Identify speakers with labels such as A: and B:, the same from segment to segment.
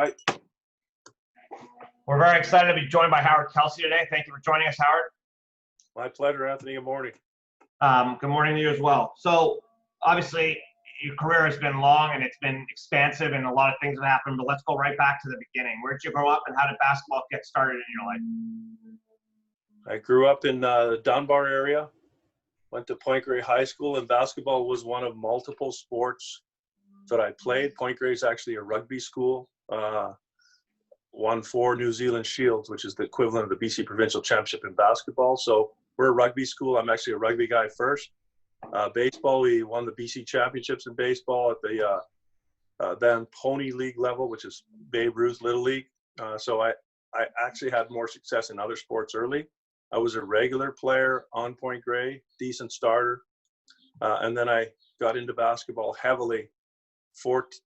A: Hi.
B: We're very excited to be joined by Howard Kelsey today. Thank you for joining us, Howard.
A: My pleasure, Anthony. Good morning.
B: Good morning to you as well. So obviously your career has been long and it's been expansive and a lot of things have happened, but let's go right back to the beginning. Where did you grow up and how did basketball get started in your life?
A: I grew up in the Dunbar area, went to Point Grey High School, and basketball was one of multiple sports that I played. Point Grey is actually a rugby school, won 4 New Zealand Shields, which is the equivalent of the BC Provincial Championship in basketball. So we're a rugby school. I'm actually a rugby guy first. Baseball, we won the BC Championships in baseball at the then Pony League level, which is Babe Ruth Little League. So I actually had more success in other sports early. I was a regular player on Point Grey, decent starter. And then I got into basketball heavily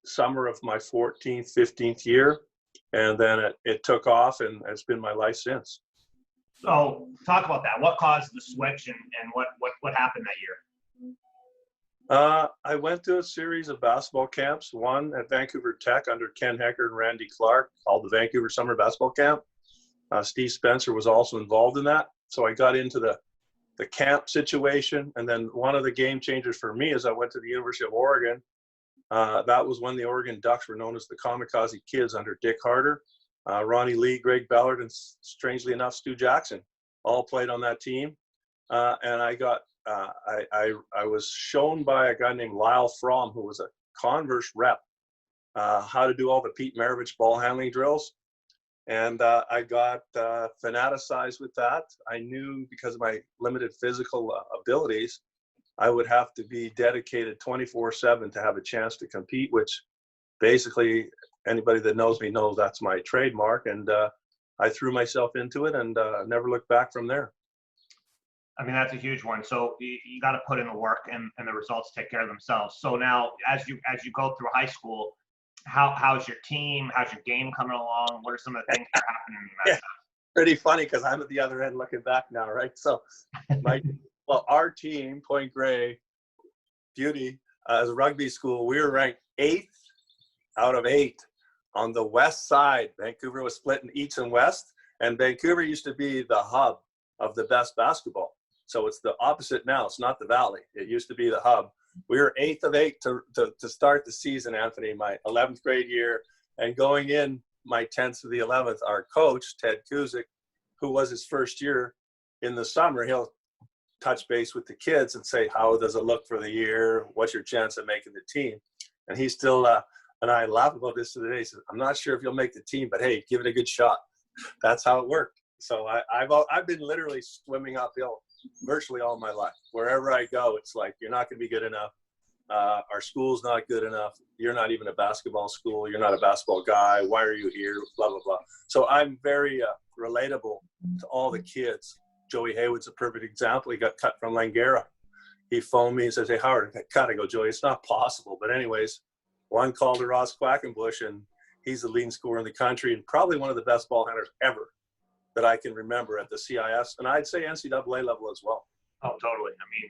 A: summer of my 14th, 15th year. And then it took off, and it's been my life since.
B: So talk about that. What caused the switch and what happened that year?
A: I went to a series of basketball camps, one at Vancouver Tech under Ken Hecker and Randy Clark, called the Vancouver Summer Basketball Camp. Steve Spencer was also involved in that. So I got into the camp situation. And then one of the game changers for me is I went to the University of Oregon. That was when the Oregon Ducks were known as the Kamikaze Kids under Dick Harder. Ronnie Lee, Greg Ballard, and strangely enough, Stu Jackson all played on that team. And I got I was shown by a guy named Lyle Fromm, who was a Converse rep, how to do all the Pete Maravich ball handling drills. And I got fanaticized with that. I knew because of my limited physical abilities, I would have to be dedicated 24/7 to have a chance to compete, which basically anybody that knows me knows that's my trademark. And I threw myself into it and never looked back from there.
B: I mean, that's a huge one. So you got to put in the work and the results take care of themselves. So now as you go through high school, how's your team? How's your game coming along? What are some of the things that are happening in that stuff?
A: Pretty funny because I'm at the other end looking back now, right? So our team, Point Grey Beauty, as a rugby school, we were ranked 8th out of 8 on the west side. Vancouver was split in East and West, and Vancouver used to be the hub of the best basketball. So it's the opposite now. It's not the Valley. It used to be the hub. We were 8th of 8 to start the season, Anthony, my 11th grade year. And going in my 10th to the 11th, our coach, Ted Kuzik, who was his first year in the summer, he'll touch base with the kids and say, how does it look for the year? What's your chance of making the team? And he still, and I laugh about this today, he says, I'm not sure if you'll make the team, but hey, give it a good shot. That's how it worked. So I've been literally swimming uphill virtually all my life. Wherever I go, it's like, you're not going to be good enough. Our school's not good enough. You're not even a basketball school. You're not a basketball guy. Why are you here? Blah, blah, blah. So I'm very relatable to all the kids. Joey Haywood's a perfect example. He got cut from Langara. He phoned me and says, hey, Howard, I got cut. I go, Joey, it's not possible. But anyways, one called to Ross Quackenbush, and he's the leading scorer in the country and probably one of the best ball handlers ever that I can remember at the CIS, and I'd say NCAA level as well.
B: Oh, totally. I mean,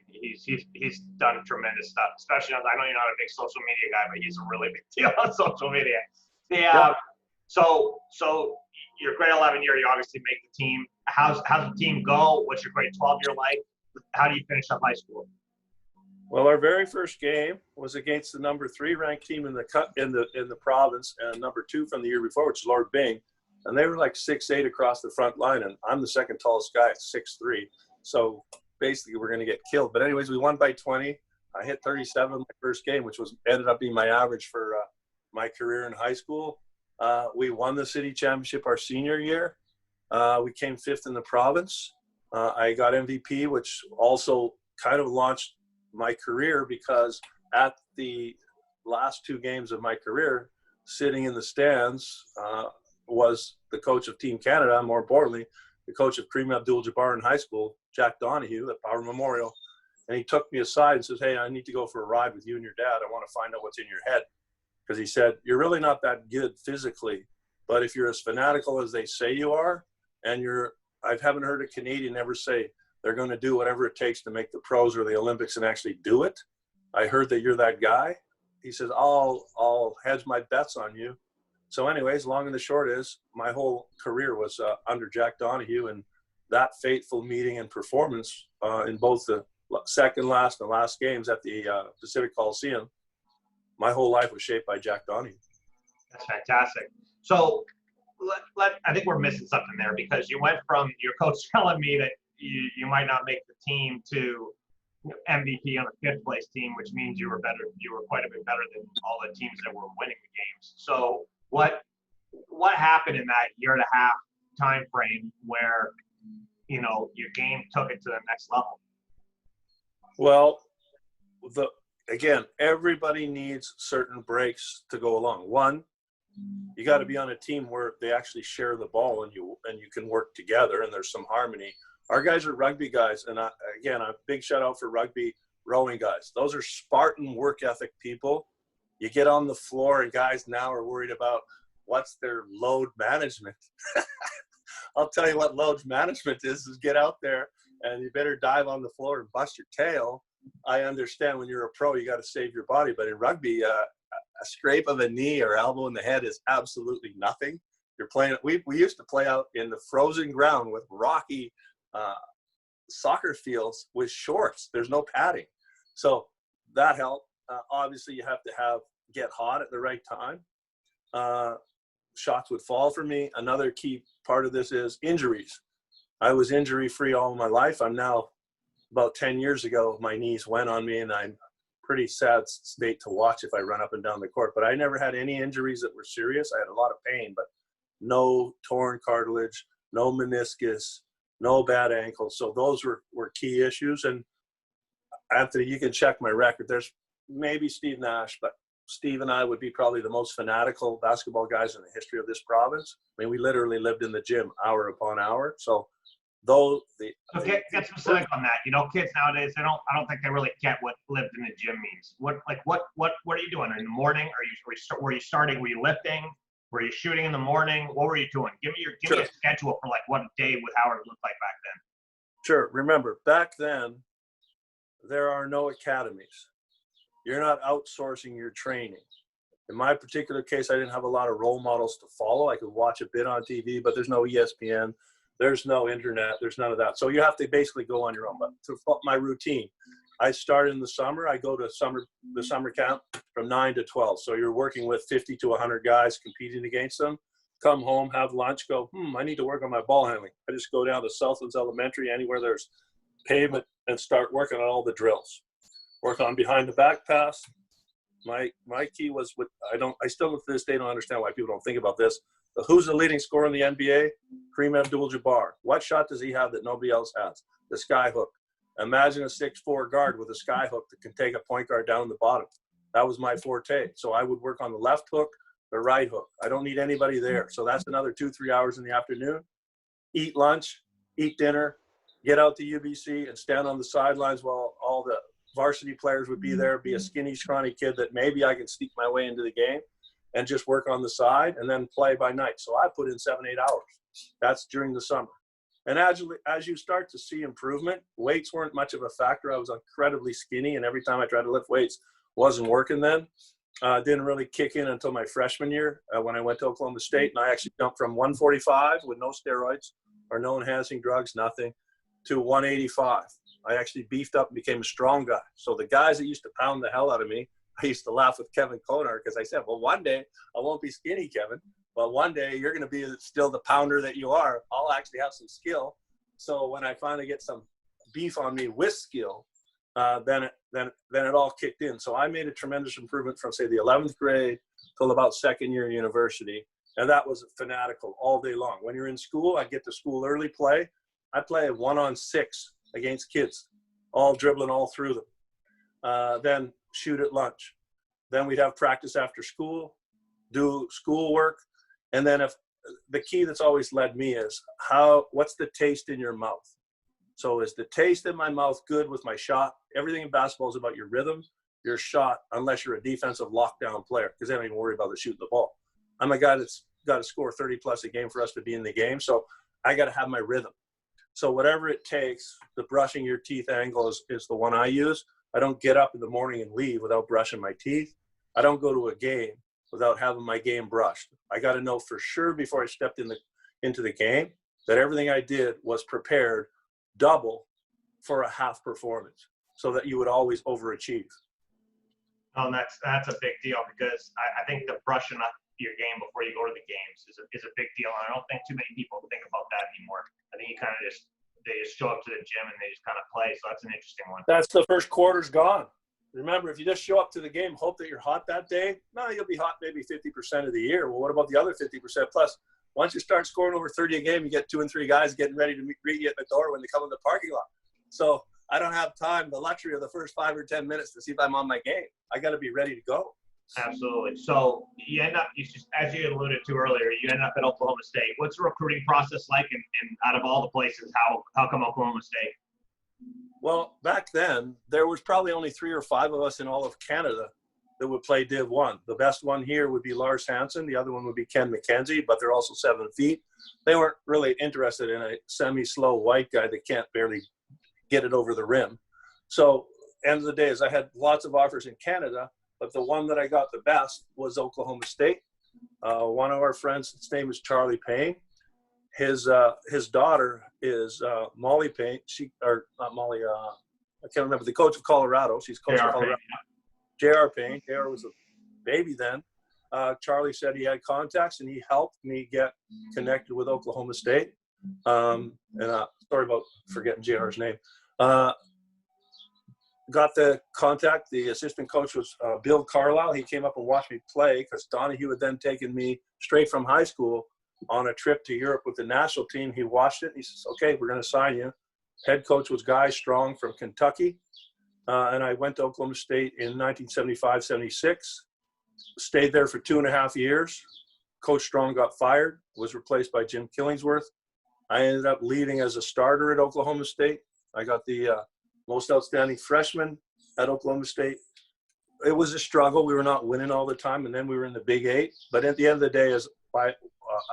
B: he's done tremendous stuff, especially, I know you're not a big social media guy, but he's a really big deal on social media.
A: Yep.
B: So your grade 11 year, you obviously make the team. How's the team go? What's your grade 12 year like? How do you finish up high school?
A: Well, our very first game was against the number 3 ranked team in the province, and number 2 from the year before, which is Lord Byng. And they were like 6'8" across the front line, and I'm the second tallest guy at 6'3". So basically, we're going to get killed. But anyways, we won by 20. I hit 37 in my first game, which ended up being my average for my career in high school. We won the city championship our senior year. We came 5th in the province. I got MVP, which also kind of launched my career because at the last 2 games of my career, sitting in the stands, was the coach of Team Canada, more importantly, the coach of Kareem Abdul-Jabbar in high school, Jack Donahue at Power Memorial. And he took me aside and says, hey, I need to go for a ride with you and your dad. I want to find out what's in your head. Because he said, you're really not that good physically, but if you're as fanatical as they say you are, and I haven't heard a Canadian ever say they're going to do whatever it takes to make the pros or the Olympics and actually do it. I heard that you're that guy. He says, I'll hedge my bets on you So anyways, long and the short is my whole career was under Jack Donahue, and that fateful meeting and performance in both the second last and last games at the Pacific Coliseum, my whole life was shaped by Jack Donahue.
B: That's fantastic. So I think we're missing something there, because you went from your coach telling me that you might not make the team to MVP on the 5th place team, which means you were better. You were quite a bit better than all the teams that were winning the games. So what happened in that year and a half time frame where, you know, your game took it to the next level?
A: Well, again, everybody needs certain breaks to go along. One, you got to be on a team where they actually share the ball and you can work together and there's some harmony. Our guys are rugby guys, and again, a big shout out for rugby rowing guys. Those are Spartan work ethic people. You get on the floor and guys now are worried about what's their load management. I'll tell you what load management is get out there and you better dive on the floor and bust your tail. I understand when you're a pro, you got to save your body, but in rugby, a scrape of a knee or elbow in the head is absolutely nothing. You're playing. We used to play out in the frozen ground with rocky soccer fields with shorts. There's no padding, so that helped. Obviously, you have to get hot at the right time. Shots would fall for me. Another key part of this is injuries. I was injury-free all my life. I'm now about 10 years ago, my knees went on me, and I'm pretty sad state to watch if I run up and down the court. But I never had any injuries that were serious. I had a lot of pain, but no torn cartilage, no meniscus, no bad ankles. So those were key issues. And Anthony, you can check my record. There's maybe Steve Nash, but Steve and I would be probably the most fanatical basketball guys in the history of this province. I mean, we literally lived in the gym hour upon hour. So get
B: specific on that. You know, kids nowadays, I don't think they really get what lived in the gym means. What are you doing in the morning? Were you starting? Were you lifting? Were you shooting in the morning? What were you doing? Give me a schedule for like what a day with Howard looked like back then.
A: Sure. Remember, back then, there are no academies. You're not outsourcing your training. In my particular case, I didn't have a lot of role models to follow. I could watch a bit on TV, but there's no ESPN. There's no internet. There's none of that. So you have to basically go on your own. But to my routine, I start in the summer. I go to the summer camp from 9 to 12. So you're working with 50 to 100 guys, competing against them. Come home, have lunch, go, I need to work on my ball handling. I just go down to Southlands Elementary, anywhere there's pavement, and start working on all the drills. Work on behind the back pass. My key was I still to this day don't understand why people don't think about this. But who's the leading scorer in the NBA? Kareem Abdul-Jabbar. What shot does he have that nobody else has? The sky hook. Imagine a 6'4" guard with a sky hook that can take a point guard down the bottom. That was my forte. So I would work on the left hook, the right hook. I don't need anybody there. So that's another 2-3 hours in the afternoon. Eat lunch, eat dinner, get out to UBC and stand on the sidelines while all the varsity players would be there, be a skinny, scrawny kid that maybe I can sneak my way into the game and just work on the side and then play by night. So I put in 7-8 hours. That's during the summer. And as you start to see improvement, weights weren't much of a factor. I was incredibly skinny, and every time I tried to lift weights, wasn't working then. Didn't really kick in until my freshman year when I went to Oklahoma State, and I actually jumped from 145 with no steroids or no enhancing drugs, nothing, to 185. I actually beefed up and became a strong guy. So the guys that used to pound the hell out of me, I used to laugh with Kevin Konar because I said, well, one day I won't be skinny, Kevin. But one day you're going to be still the pounder that you are. I'll actually have some skill. So when I finally get some beef on me with skill, then it all kicked in. So I made a tremendous improvement from, say, the 11th grade till about second year university. And that was fanatical all day long. When you're in school, I get to school early play. I play 1-on-6 against kids, all dribbling all through them. Then shoot at lunch. Then we'd have practice after school, do schoolwork. And then if the key that's always led me is what's the taste in your mouth? So is the taste in my mouth good with my shot? Everything in basketball is about your rhythm, your shot, unless you're a defensive lockdown player, because they don't even worry about the shooting the ball. I'm a guy that's got to score 30 plus a game for us to be in the game. So I got to have my rhythm. So whatever it takes, the brushing your teeth angle is the one I use. I don't get up in the morning and leave without brushing my teeth. I don't go to a game without having my game brushed. I got to know for sure before I stepped into the game that everything I did was prepared double for a half performance, so that you would always overachieve.
B: Oh, and that's a big deal, because I think the brushing up your game before you go to the games is a big deal. And I don't think too many people think about that anymore. I think they just show up to the gym and they just kind of play. So that's an interesting one.
A: That's the first quarter's gone. Remember, if you just show up to the game, hope that you're hot that day, no, you'll be hot maybe 50% of the year. Well, what about the other 50%? Plus, once you start scoring over 30 a game, you get 2 and 3 guys getting ready to greet you at the door when they come in the parking lot. So I don't have time, the luxury of the first 5 or 10 minutes to see if I'm on my game. I got to be ready to go.
B: Absolutely. So you end up, as you alluded to earlier, you end up at Oklahoma State. What's the recruiting process like? And out of all the places, how come Oklahoma State?
A: Well, back then, there was probably only 3 or 5 of us in all of Canada that would play Div 1. The best one here would be Lars Hansen. The other one would be Ken McKenzie, but they're also 7 feet. They weren't really interested in a semi-slow white guy that can't barely get it over the rim. So, end of the day is I had lots of offers in Canada, but the one that I got the best was Oklahoma State. One of our friends, his name is Charlie Payne. His daughter is Molly Payne. Not Molly. I can't remember the coach of Colorado. She's coach of Colorado. J.R. Payne. J.R. was a baby then. Charlie said he had contacts, and he helped me get connected with Oklahoma State. Sorry about forgetting J.R.'s name. Got the contact. The assistant coach was Bill Carlisle. He came up and watched me play, because Donahue had then taken me straight from high school on a trip to Europe with the national team. He watched it. And he says, okay, we're going to sign you. Head coach was Guy Strong from Kentucky. And I went to Oklahoma State in 1975-76. Stayed there for 2.5 years. Coach Strong got fired, was replaced by Jim Killingsworth. I ended up leaving as a starter at Oklahoma State. I got the most outstanding freshman at Oklahoma State. It was a struggle. We were not winning all the time, and then we were in the Big 8. But at the end of the day,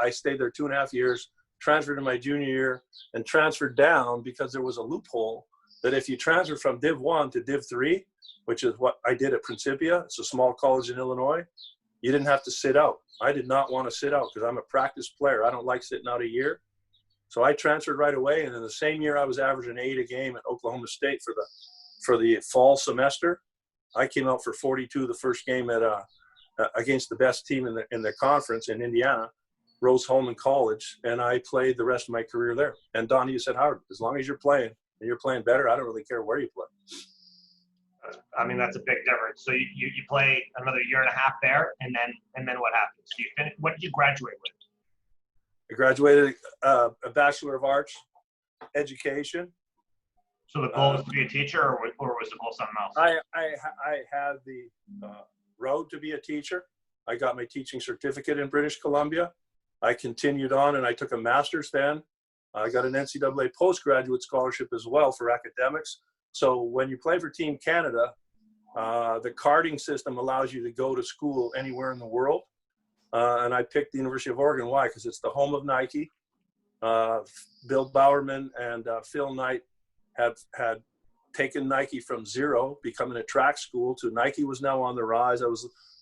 A: I stayed there 2.5 years, transferred in my junior year, and transferred down because there was a loophole that if you transfer from Div 1 to Div 3, which is what I did at Principia, it's a small college in Illinois, you didn't have to sit out. I did not want to sit out because I'm a practice player. I don't like sitting out a year. So I transferred right away, and in the same year I was averaging 8 a game at Oklahoma State for the fall semester. I came out for 42 the first game against the best team in the conference in Indiana, Rose-Hulman College, and I played the rest of my career there. And Donahue said, Howard, as long as you're playing and you're playing better, I don't really care where you play.
B: I mean, that's a big difference. So you play another 1.5 years there, and then what happens? What did you graduate with?
A: I graduated a Bachelor of Arts Education.
B: So the goal was to be a teacher, or was the goal something else?
A: I had the road to be a teacher. I got my teaching certificate in British Columbia. I continued on, and I took a master's then. I got an NCAA postgraduate scholarship as well for academics. So when you play for Team Canada, the carding system allows you to go to school anywhere in the world. And I picked the University of Oregon. Why? Because it's the home of Nike. Bill Bowerman and Phil Knight had taken Nike from zero, becoming a track school, to Nike was now on the rise.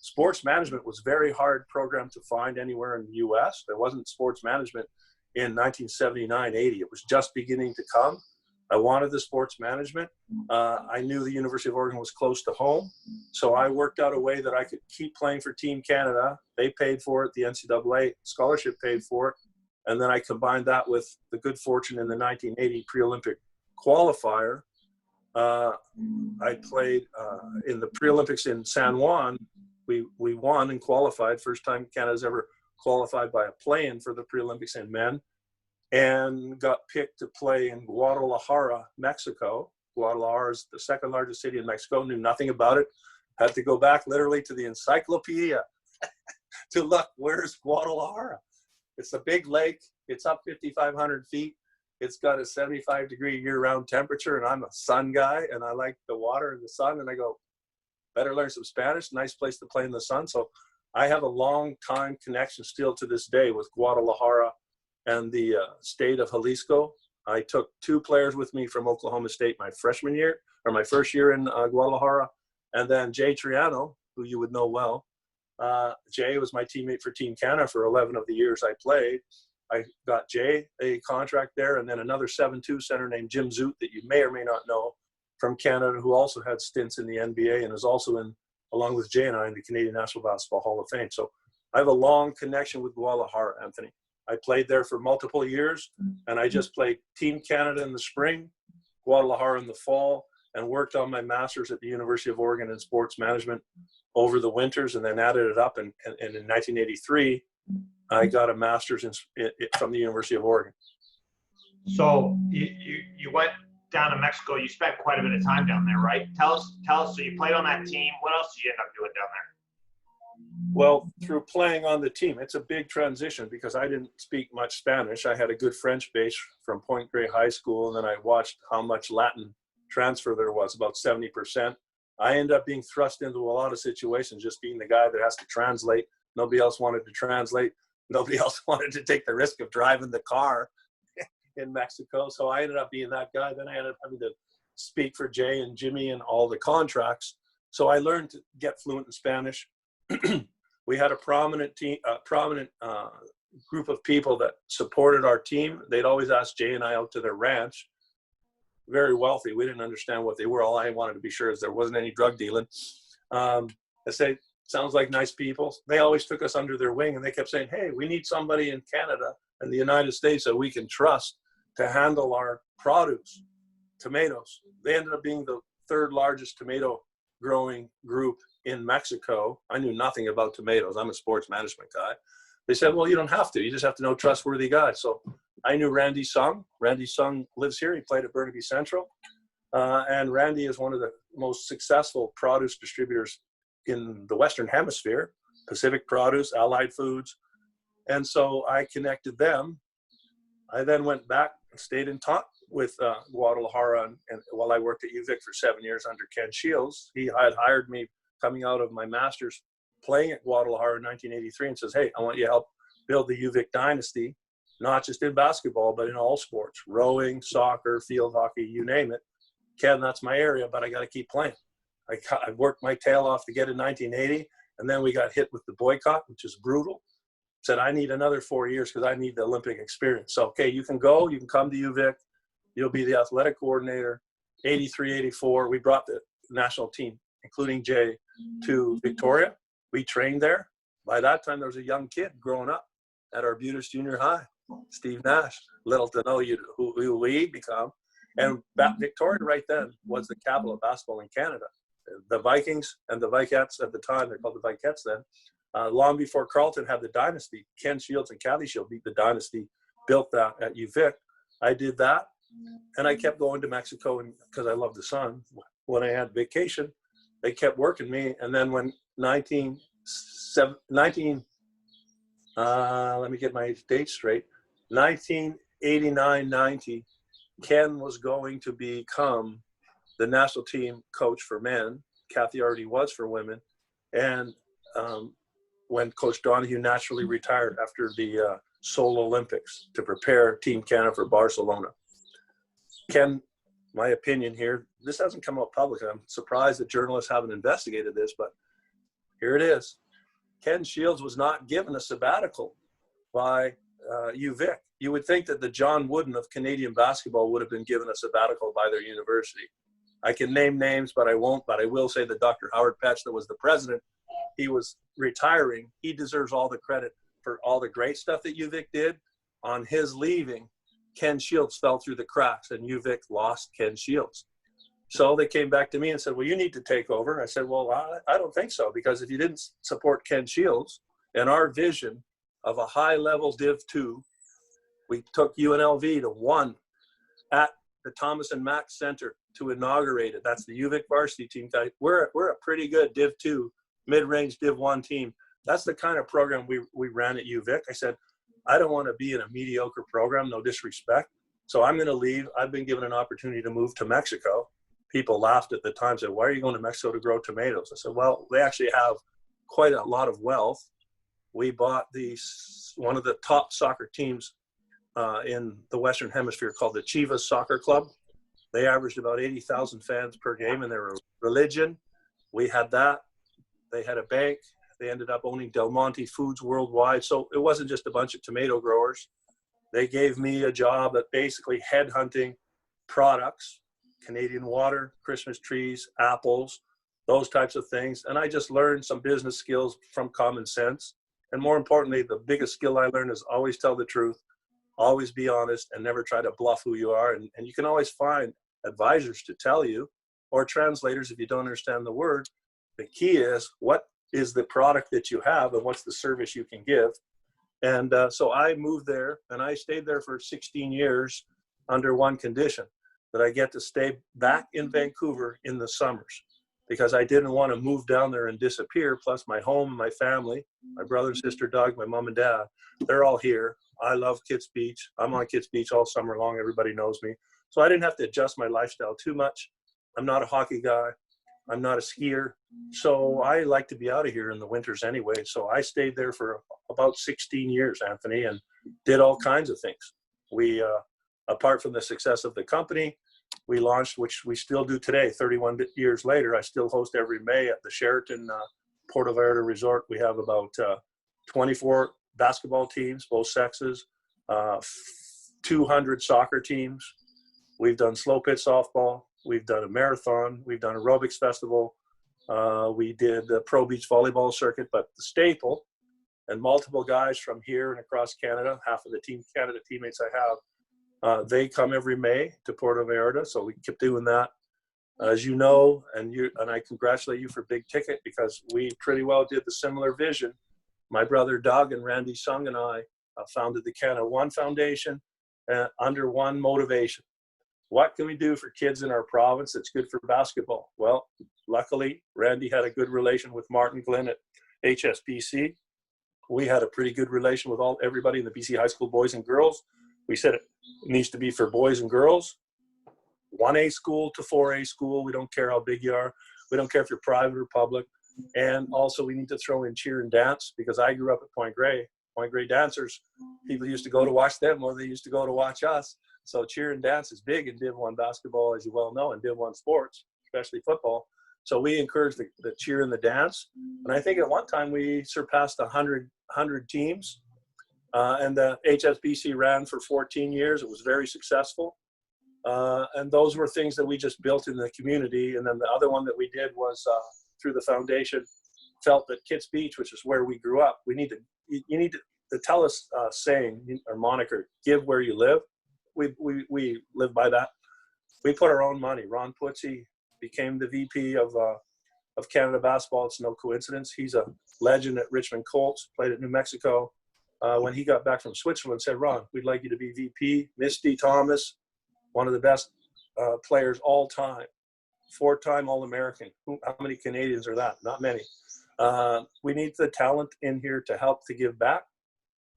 A: Sports management was very hard program to find anywhere in the U.S. There wasn't sports management in 1979-80. It was just beginning to come. I wanted the sports management. I knew the University of Oregon was close to home, so I worked out a way that I could keep playing for Team Canada. They paid for it. The NCAA scholarship paid for it. And then I combined that with the good fortune in the 1980 pre-Olympic qualifier. I played in the pre-Olympics in San Juan. We won and qualified. First time Canada's ever qualified by a play-in for the pre-Olympics in men. And got picked to play in Guadalajara, Mexico. Guadalajara is the second largest city in Mexico. Knew nothing about it. Had to go back literally to the encyclopedia to look, where's Guadalajara? It's a big lake. It's up 5,500 feet. It's got a 75-degree year-round temperature, and I'm a sun guy, and I like the water and the sun. And I go, better learn some Spanish. Nice place to play in the sun. So I have a long-time connection still to this day with Guadalajara and the state of Jalisco. I took 2 players with me from Oklahoma State my freshman year, or my first year in Guadalajara, and then Jay Triano, who you would know well, Jay was my teammate for Team Canada for 11 of the years I played. I got Jay a contract there, and then another 7'2" center named Jim Zoot that you may or may not know from Canada, who also had stints in the NBA and is also in, along with Jay and I, in the Canadian National Basketball Hall of Fame. So I have a long connection with Guadalajara, Anthony. I played there for multiple years, and I just played Team Canada in the spring, Guadalajara in the fall, and worked on my master's at the University of Oregon in sports management over the winters, and then added it up. And in 1983, I got a master's from the University of Oregon.
B: So you went down to Mexico. You spent quite a bit of time down there, right? Tell us. So you played on that team. What else did you end up doing down there?
A: Well, through playing on the team, it's a big transition because I didn't speak much Spanish. I had a good French base from Point Grey High School, and then I watched how much Latin transfer there was, about 70%. I ended up being thrust into a lot of situations, just being the guy that has to translate. Nobody else wanted to translate. Nobody else wanted to take the risk of driving the car in Mexico. So I ended up being that guy. Then I ended up having to speak for Jay and Jimmy and all the contracts. So I learned to get fluent in Spanish. We had a prominent group of people that supported our team. They'd always ask Jay and I out to their ranch. Very wealthy. We didn't understand what they were. All I wanted to be sure is there wasn't any drug dealing. I say, sounds like nice people. They always took us under their wing, and they kept saying, hey, we need somebody in Canada and the United States that we can trust to handle our produce, tomatoes. They ended up being the third largest tomato growing group in Mexico. I knew nothing about tomatoes. I'm a sports management guy. They said, well, you don't have to. You just have to know trustworthy guys. So I knew Randy Sung. Randy Sung lives here. He played at Burnaby Central. And Randy is one of the most successful produce distributors in the Western Hemisphere, Pacific Produce, Allied Foods. And so I connected them. I then went back and stayed in touch with Guadalajara, and while I worked at UVic for 7 years under Ken Shields. He had hired me coming out of my master's playing at Guadalajara in 1983 and says, hey, I want you to help build the UVic dynasty, not just in basketball, but in all sports, rowing, soccer, field hockey, you name it. Ken, that's my area, but I got to keep playing. I worked my tail off to get in 1980, and then we got hit with the boycott, which is brutal. Said, I need another 4 years because I need the Olympic experience. So, okay, you can go, you can come to UVic. You'll be the athletic coordinator. 83, 84, we brought the national team, including Jay, to Victoria. We trained there. By that time, there was a young kid growing up at Arbutus Junior High, Steve Nash, little to know who we become. And Victoria right then was the capital of basketball in Canada. The Vikings and the Vikettes at the time, they're called the Vikettes then, long before Carleton had the dynasty, Ken Shields and Kathy Shields beat the dynasty, built that at UVic. I did that, and I kept going to Mexico because I love the sun. When I had vacation, they kept working me. And then when let me get my dates straight, 1989-90, Ken was going to become the national team coach for men. Kathy already was for women. And when Coach Donahue naturally retired after the Seoul Olympics to prepare Team Canada for Barcelona. Ken, my opinion here, this hasn't come out publicly. I'm surprised that journalists haven't investigated this, but here it is. Ken Shields was not given a sabbatical by UVic. You would think that the John Wooden of Canadian basketball would have been given a sabbatical by their university. I can name names, but I won't. But I will say that Dr. Howard Petch, that was the president, he was retiring. He deserves all the credit for all the great stuff that UVic did. On his leaving, Ken Shields fell through the cracks, and UVic lost Ken Shields. So they came back to me and said, well, you need to take over. I said, well, I don't think so, because if you didn't support Ken Shields and our vision of a high-level Div 2, we took UNLV to 1 at the Thomas and Mack Center to inaugurate it. That's the UVic varsity team. We're a pretty good Div 2, mid-range Div 1 team. That's the kind of program we ran at UVic. I said, I don't want to be in a mediocre program, no disrespect. So I'm going to leave. I've been given an opportunity to move to Mexico. People laughed at the time, said, why are you going to Mexico to grow tomatoes? I said, well, they actually have quite a lot of wealth. We bought one of the top soccer teams in the Western Hemisphere called the Chivas Soccer Club. They averaged about 80,000 fans per game, and they were religion. We had that. They had a bank. They ended up owning Del Monte Foods worldwide. So it wasn't just a bunch of tomato growers. They gave me a job at basically headhunting products, Canadian water, Christmas trees, apples, those types of things. And I just learned some business skills from common sense. And more importantly, the biggest skill I learned is always tell the truth, always be honest, and never try to bluff who you are. And you can always find advisors to tell you, or translators if you don't understand the word. The key is, what is the product that you have and what's the service you can give? And so I moved there, and I stayed there for 16 years under one condition, that I get to stay back in Vancouver in the summers, because I didn't want to move down there and disappear. Plus my home, my family, my brother, sister, Doug, my mom and dad, they're all here. I love Kits Beach. I'm on Kits Beach all summer long. Everybody knows me. So I didn't have to adjust my lifestyle too much. I'm not a hockey guy. I'm not a skier. So I like to be out of here in the winters anyway. So I stayed there for about 16 years, Anthony, and did all kinds of things. We, apart from the success of the company, we launched, which we still do today, 31 years later. I still host every May at the Sheraton Puerto Vallarta Resort. We have about 24 basketball teams, both sexes, 200 soccer teams. We've done slow pitch softball. We've done a marathon. We've done aerobics festival. We did the pro beach volleyball circuit, but the staple, and multiple guys from here and across Canada, half of the Team Canada teammates I have, they come every May to Puerto Vallarta. So we keep doing that. As you know, and I congratulate you for Big Ticket, because we pretty well did the similar vision. My brother Doug and Randy Sung and I founded the Canada One Foundation under one motivation. What can we do for kids in our province that's good for basketball? Well, luckily, Randy had a good relation with Martin Glenn at HSBC. We had a pretty good relation with everybody in the BC high school, boys and girls. We said it needs to be for boys and girls, 1A school to 4A school. We don't care how big you are. We don't care if you're private or public. And also we need to throw in cheer and dance, because I grew up at Point Grey. Point Grey dancers, people used to go to watch them more than they used to go to watch us. So cheer and dance is big in Div 1 basketball, as you well know, and Div 1 sports, especially football. So we encourage the cheer and the dance. And I think at one time we surpassed 100 teams. And the HSBC ran for 14 years. It was very successful. And those were things that we just built in the community. And then the other one that we did was through the foundation, felt that Kits Beach, which is where we grew up, you need to tell us saying, or moniker, give where you live. We live by that. We put our own money. Ron Putzi became the VP of Canada basketball. It's no coincidence. He's a legend at Richmond Colts, played at New Mexico. When he got back from Switzerland, said, Ron, we'd like you to be VP. Misty Thomas, one of the best players all time, 4-time All-American. How many Canadians are that? Not many. We need the talent in here to help to give back.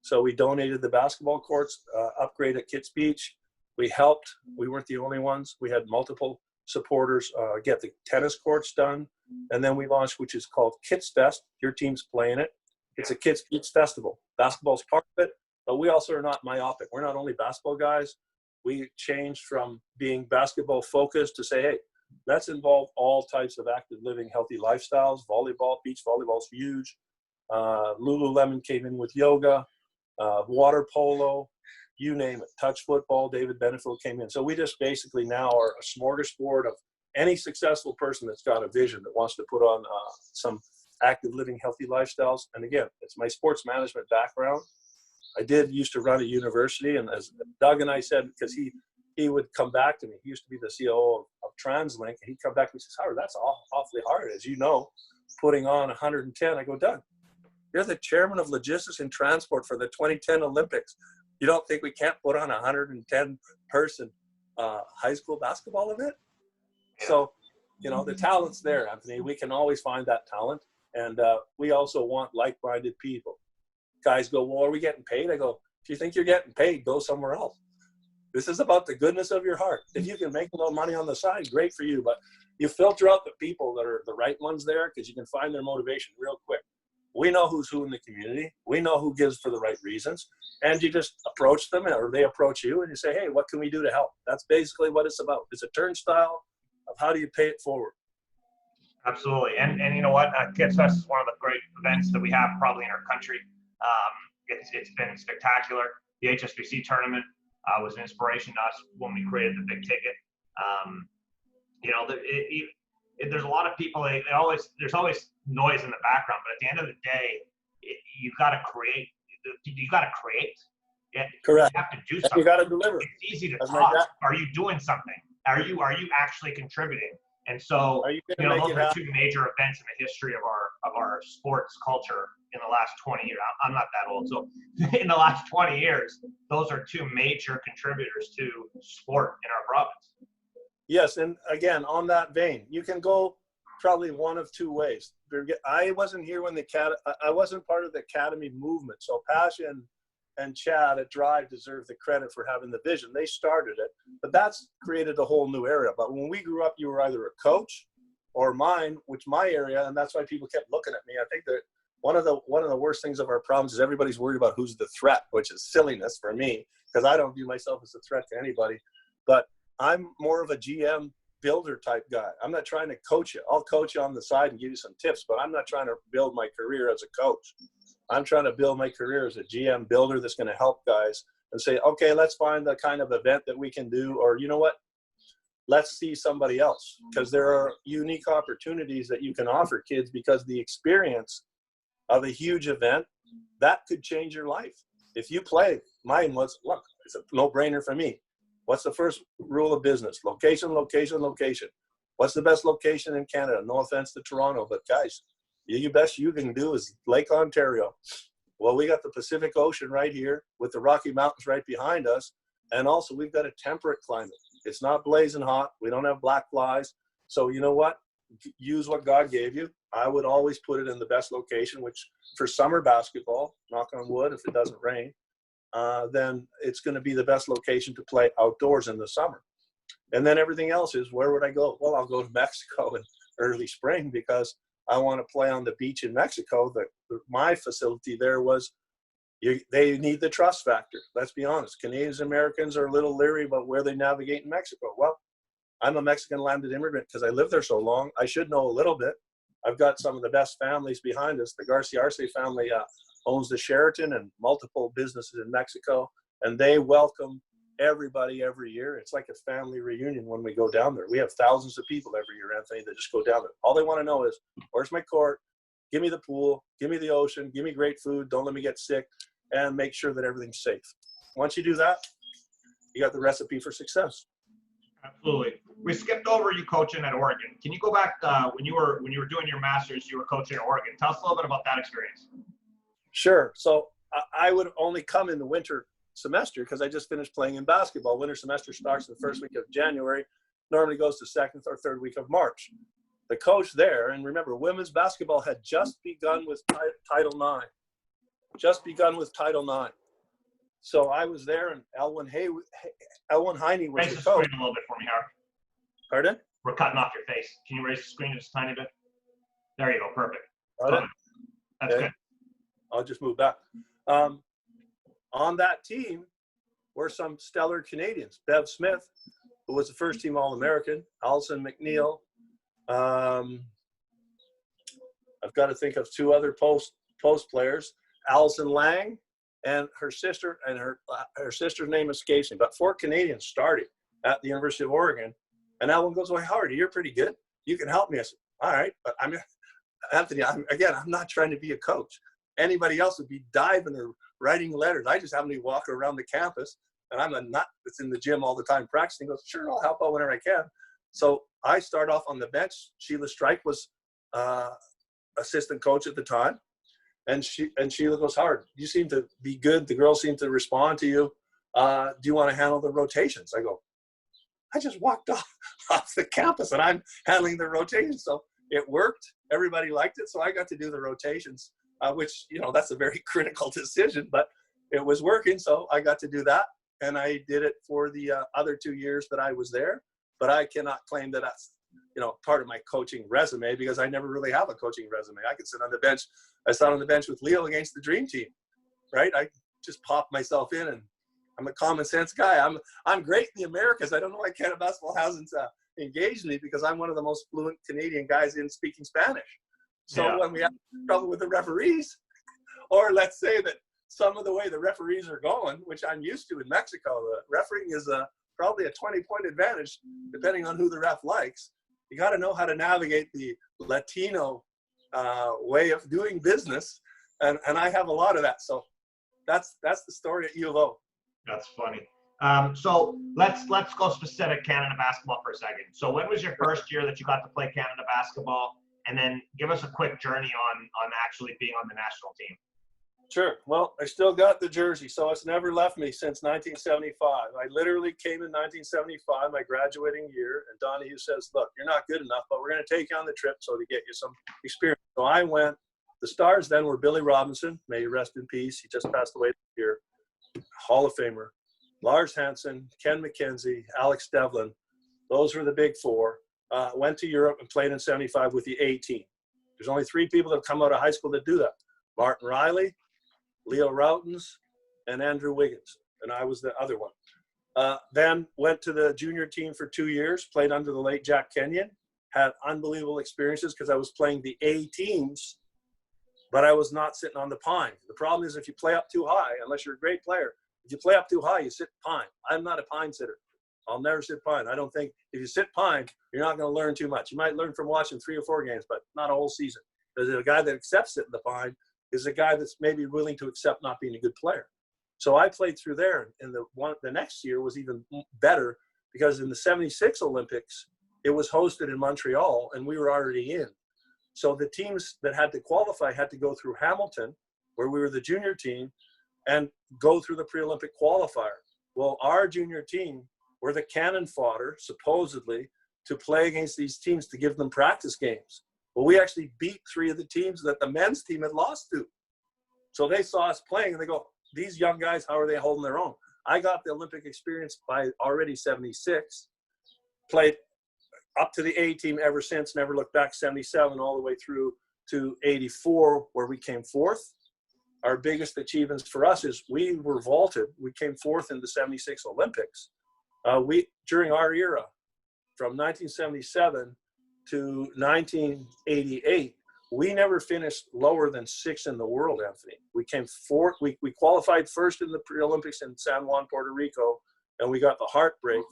A: So we donated the basketball courts, upgrade at Kits Beach. We helped. We weren't the only ones. We had multiple supporters get the tennis courts done. And then we launched, which is called Kits Fest. Your team's playing it. It's a Kits Beach festival. Basketball's part of it, but we also are not myopic. We're not only basketball guys. We changed from being basketball focused to say, hey, let's involve all types of active living, healthy lifestyles. Volleyball, beach volleyball is huge. Lululemon came in with yoga, water polo, you name it. Touch football, David Benefield came in. So we just basically now are a smorgasbord of any successful person that's got a vision that wants to put on some active living, healthy lifestyles. And again, it's my sports management background. I used to run a university, and as Doug and I said, because he would come back to me. He used to be the COO of TransLink, and he'd come back to me and says, Howard, that's awfully hard, as you know, putting on 110. I go, Doug, you're the chairman of logistics and transport for the 2010 Olympics. You don't think we can't put on a 110-person high school basketball event? So, the talent's there, Anthony. We can always find that talent. And we also want like-minded people. Guys go, well, are we getting paid? I go, if you think you're getting paid, go somewhere else. This is about the goodness of your heart. If you can make a little money on the side, great for you. But you filter out the people that are the right ones there, because you can find their motivation real quick. We know who's who in the community. We know who gives for the right reasons. And you just approach them, or they approach you, and you say, hey, what can we do to help? That's basically what it's about. It's a turnstile of how do you pay it forward.
B: Absolutely. And you know what? Kids Fest is one of the great events that we have probably in our country. It's been spectacular. The HSBC tournament was an inspiration to us when we created the big ticket. You know, there's a lot of people, there's always noise in the background, but at the end of the day, you've got to create. You got to create.
A: Correct.
B: You have to do
A: And
B: something.
A: you got to deliver.
B: It's easy to
A: That's
B: talk.
A: right.
B: Are you doing something? Are you actually contributing? And so,
A: Are you
B: you
A: gonna
B: know,
A: make
B: those
A: it
B: are
A: happen?
B: two major events in the history of our sports culture in the last 20 years. I'm not that old, so in the last 20 years, those are two major contributors to sport in our province.
A: Yes, and again, on that vein, you can go probably one of two ways. I wasn't here when I wasn't part of the academy movement, so Passion and Chad at Drive deserve the credit for having the vision. They started it, but that's created a whole new area. But when we grew up, you were either a coach or mine, which my area, and that's why people kept looking at me. I think that one of the worst things of our problems is everybody's worried about who's the threat, which is silliness for me, because I don't view myself as a threat to anybody. But I'm more of a GM builder type guy. I'm not trying to coach you. I'll coach you on the side and give you some tips, but I'm not trying to build my career as a coach. I'm trying to build my career as a GM builder that's going to help guys and say, okay, let's find the kind of event that we can do, or you know what? Let's see somebody else, because there are unique opportunities that you can offer kids, because the experience of a huge event, that could change your life. If you play, mine was, look, it's a no-brainer for me. What's the first rule of business? Location, location, location. What's the best location in Canada? No offense to Toronto, but guys, the best you can do is Lake Ontario. Well, we got the Pacific Ocean right here with the Rocky Mountains right behind us. And also we've got a temperate climate. It's not blazing hot. We don't have black flies. So you know what? Use what God gave you. I would always put it in the best location, which for summer basketball, knock on wood, if it doesn't rain, then it's going to be the best location to play outdoors in the summer. And then everything else is, where would I go? Well, I'll go to Mexico in early spring because I want to play on the beach in Mexico. My facility there was, they need the trust factor. Let's be honest. Canadians and Americans are a little leery about where they navigate in Mexico. Well, I'm a Mexican landed immigrant because I lived there so long. I should know a little bit. I've got some of the best families behind us. The Garcia Arce family owns the Sheraton and multiple businesses in Mexico, and they welcome everybody every year. It's like a family reunion when we go down there. We have thousands of people every year, Anthony, that just go down there. All they want to know is, where's my court? Give me the pool. Give me the ocean. Give me great food. Don't let me get sick, and make sure that everything's safe. Once you do that, you got the recipe for success.
B: Absolutely. We skipped over you coaching at Oregon. Can you go back when you were doing your master's? You were coaching at Oregon. Tell us a little bit about that experience.
A: Sure. So I would only come in the winter semester because I just finished playing in basketball. Winter semester starts the first week of January, normally goes to second or third week of March. The coach there, and remember, women's basketball had just begun with Title IX. Just begun with Title IX. So I was there, and Elwyn Heine was
B: Raise
A: the
B: the
A: coach.
B: screen a little bit for me, Howard.
A: Pardon?
B: We're cutting off your face. Can you raise the screen just a tiny bit? There you go. Perfect.
A: Got it?
B: That's
A: Okay.
B: good.
A: I'll just move back. On that team were some stellar Canadians. Bev Smith, who was the first team All-American. Alison McNeil. I've got to think of two other post players. Allison Lang and her sister, and her sister's name escapes me. But 4 Canadians started at the University of Oregon. And Ellen goes, well, Howard, you're pretty good. You can help me. I said, all right. But Anthony, I'm not trying to be a coach. Anybody else would be diving or writing letters. I just happen to walk around the campus, and I'm a nut that's in the gym all the time practicing. He goes, sure, I'll help out whenever I can. So I start off on the bench. Sheila Strike was assistant coach at the time. And Sheila goes, Howard, you seem to be good. The girls seem to respond to you. Do you want to handle the rotations? I go, I just walked off the campus, and I'm handling the rotations. So it worked. Everybody liked it. So I got to do the rotations. Which, that's a very critical decision, but it was working. So I got to do that. And I did it for the other 2 years that I was there. But I cannot claim that that's, part of my coaching resume, because I never really have a coaching resume. I could sit on the bench. I sat on the bench with Leo against the Dream Team, right? I just popped myself in, and I'm a common sense guy. I'm great in the Americas. I don't know why Canada basketball hasn't engage me because I'm one of the most fluent Canadian guys in speaking Spanish. So
B: Yeah.
A: when we have trouble with the referees, or let's say that some of the way the referees are going, which I'm used to in Mexico, the refereeing is probably a 20-point advantage, depending on who the ref likes. You got to know how to navigate the Latino way of doing business, and I have a lot of that. So that's the story at U of O.
B: That's funny. So let's go specific Canada basketball for a second. So when was your first year that you got to play Canada basketball? And then give us a quick journey on actually being on the national team.
A: Sure. Well, I still got the jersey, so it's never left me since 1975. I literally came in 1975, my graduating year, and Donahue says, look, you're not good enough, but we're going to take you on the trip so to get you some experience. So I went. The stars then were Billy Robinson, may he rest in peace. He just passed away this year, Hall of Famer. Lars Hansen, Ken McKenzie, Alex Devlin. Those were the big four. Went to Europe and played in 75 with the A team. There's only 3 people that have come out of high school that do that. Martin Riley, Leo Routens, and Andrew Wiggins. And I was the other one. Then went to the junior team for 2 years, played under the late Jack Kenyon, had unbelievable experiences because I was playing the A teams, but I was not sitting on the pine. The problem is if you play up too high, unless you're a great player, if you play up too high, you sit pine. I'm not a pine sitter. I'll never sit pine. I don't think if you sit pine, you're not going to learn too much. You might learn from watching 3 or 4 games, but not a whole season. Because a guy that accepts sitting the pine is a guy that's maybe willing to accept not being a good player. So I played through there, and the next year was even better because in the 76 Olympics, it was hosted in Montreal, and we were already in. So the teams that had to qualify had to go through Hamilton, where we were the junior team, and go through the pre-Olympic qualifier. Well, our junior team were the cannon fodder, supposedly, to play against these teams to give them practice games. Well, we actually beat 3 of the teams that the men's team had lost to. So they saw us playing, and they go, these young guys, how are they holding their own? I got the Olympic experience by already 76, played up to the A team ever since, never looked back, 77 all the way through to 84, where we came 4th. Our biggest achievements for us is we were vaulted. We came 4th in the 76 Olympics. During our era, from 1977 to 1988, we never finished lower than 6th in the world, Anthony. We came 4th. We qualified 1st in the pre-Olympics in San Juan, Puerto Rico, and we got the heartbreak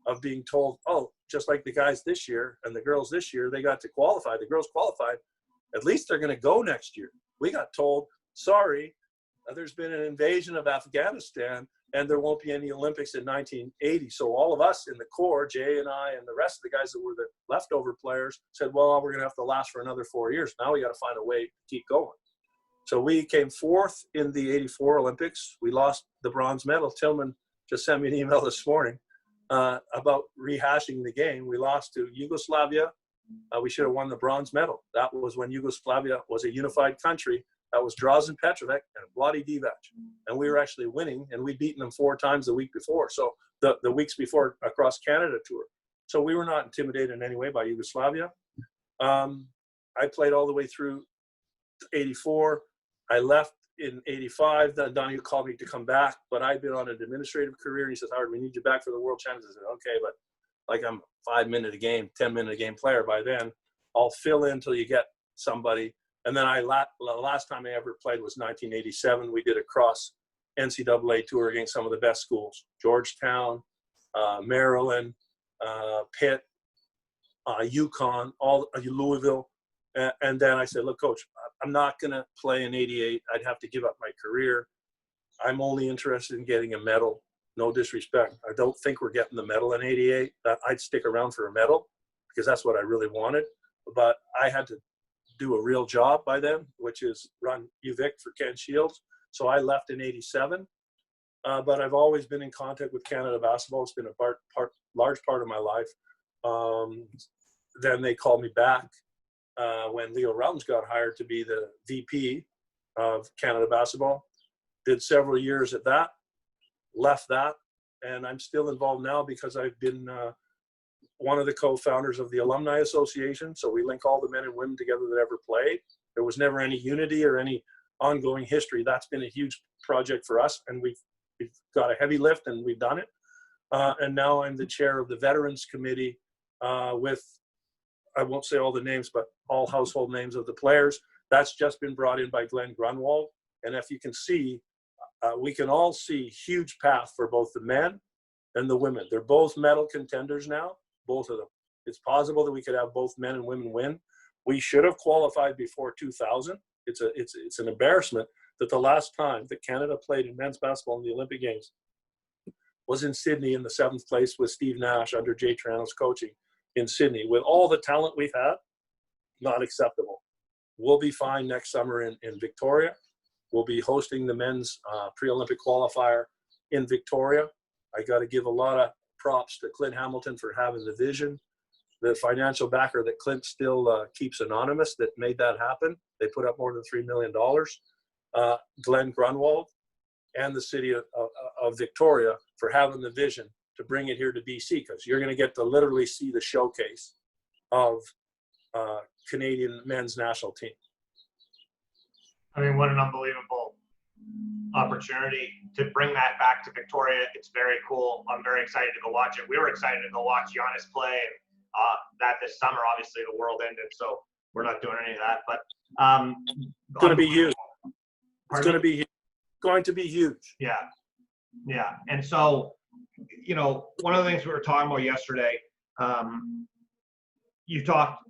A: of being told, oh, just like the guys this year and the girls this year, they got to qualify. The girls qualified. At least they're going to go next year. We got told, sorry, there's been an invasion of Afghanistan, and there won't be any Olympics in 1980. So all of us in the core, Jay and I and the rest of the guys that were the leftover players, said, well, we're going to have to last for another 4 years. Now we got to find a way to keep going. So we came 4th in the 84 Olympics. We lost the bronze medal. Tillman just sent me an email this morning about rehashing the game. We lost to Yugoslavia. We should have won the bronze medal. That was when Yugoslavia was a unified country. That was Drazen Petrovic and Vlade Divac. And we were actually winning, and we'd beaten them 4 times the week before. So the weeks before across Canada tour. So we were not intimidated in any way by Yugoslavia. I played all the way through 84. I left in 85. Then Donahue called me to come back, but I'd been on an administrative career. And he says, Howard, we need you back for the World Championships. I said, okay, but like I'm 5-minute a game, 10-minute a game player by then. I'll fill in until you get somebody. And then the last time I ever played was 1987. We did a cross NCAA tour against some of the best schools, Georgetown, Maryland, Pitt, UConn, Louisville. And then I said, look, coach, I'm not going to play in 88. I'd have to give up my career. I'm only interested in getting a medal. No disrespect. I don't think we're getting the medal in 88. I'd stick around for a medal because that's what I really wanted. But I had to do a real job by then, which is run UVic for Ken Shields. So I left in 87. But I've always been in contact with Canada basketball. It's been a large part of my life. Then they called me back when Leo Routens got hired to be the VP of Canada basketball. Did several years at that, left that, and I'm still involved now because I've been one of the co-founders of the Alumni Association. So we link all the men and women together that ever played. There was never any unity or any ongoing history. That's been a huge project for us, and we've got a heavy lift, and we've done it. And now I'm the chair of the Veterans Committee with, I won't say all the names, but all household names of the players. That's just been brought in by Glenn Grunwald. And if you can see, we can all see huge path for both the men and the women. They're both medal contenders now, both of them. It's possible that we could have both men and women win. We should have qualified before 2000. It's an embarrassment that the last time that Canada played in men's basketball in the Olympic Games was in Sydney in the 7th place with Steve Nash under Jay Triano's coaching in Sydney. With all the talent we've had, not acceptable. We'll be fine next summer in Victoria. We'll be hosting the men's pre-Olympic qualifier in Victoria. I got to give a lot of props to Clint Hamilton for having the vision. The financial backer that Clint still keeps anonymous that made that happen. They put up more than $3 million. Glenn Grunwald and the city of Victoria for having the vision to bring it here to BC, because you're going to get to literally see the showcase of Canadian men's national team.
B: I mean, what an unbelievable opportunity to bring that back to Victoria. It's very cool. I'm very excited to go watch it. We were excited to go watch Giannis play, and that this summer. Obviously, the world ended, so we're not doing any of that. But
A: it's going to be huge. It's going to be going to be huge.
B: Yeah, yeah. And so, you know, one of the things we were talking about yesterday, you talked